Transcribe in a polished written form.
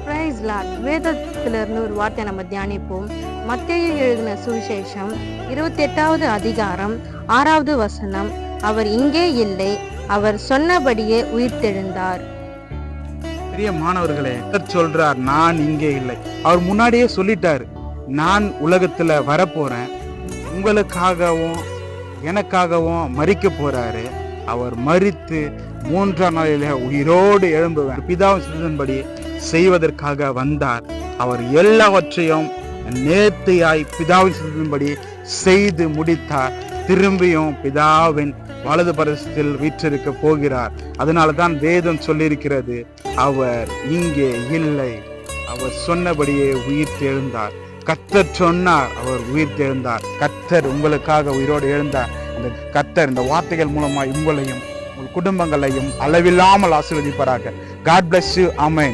Price Lord. வேதத்திலிருந்து ஒரு வார்த்தை நம்ம தியானிப்போம். மத்தேயு எழுதின சுவிசேஷம் 28வது அதிகாரம் 6வது வசனம். அவர் இங்கே இல்லை, அவர் சொன்னபடியே உயிர்த்தெழுந்தார். பெரிய மாணவர்களே, சொல்றார் நான் இங்கே இல்லை. அவர் முன்னாடியே சொல்லிட்டாரு, நான் உலகத்துல வரப்போறேன், உங்களுக்காகவும் எனக்காகவும் மரிக்க போறாரு. அவர் மரித்து 3ஆம் நாளில உயிரோடு எழும்புவேன் பிதாவின் சித்தத்தின்படி செய்வதற்காக வந்தார். அவர் எல்லாவற்றையும் நேர்த்தியாய் பிதாவின் சித்தத்தின்படி செய்து முடித்தார். திரும்பியும் பிதாவின் வலது பரிசத்தில் வீற்றிருக்க போகிறார். அதனாலதான் வேதம் சொல்லியிருக்கிறது, அவர் இங்கே இல்லை, அவர் சொன்னபடியே உயிர் தெழுந்தார். கர்த்தர் சொன்னார், அவர் உயிர் தெழுந்தார். கர்த்தர் உங்களுக்காக உயிரோடு எழுந்தார். அந்த கர்த்தர் இந்த வார்த்தைகள் மூலமா உங்களையும் உங்கள் குடும்பங்களையும் அளவில்லாமல் ஆசீர்வதிப்பாராக. God bless you. Amen.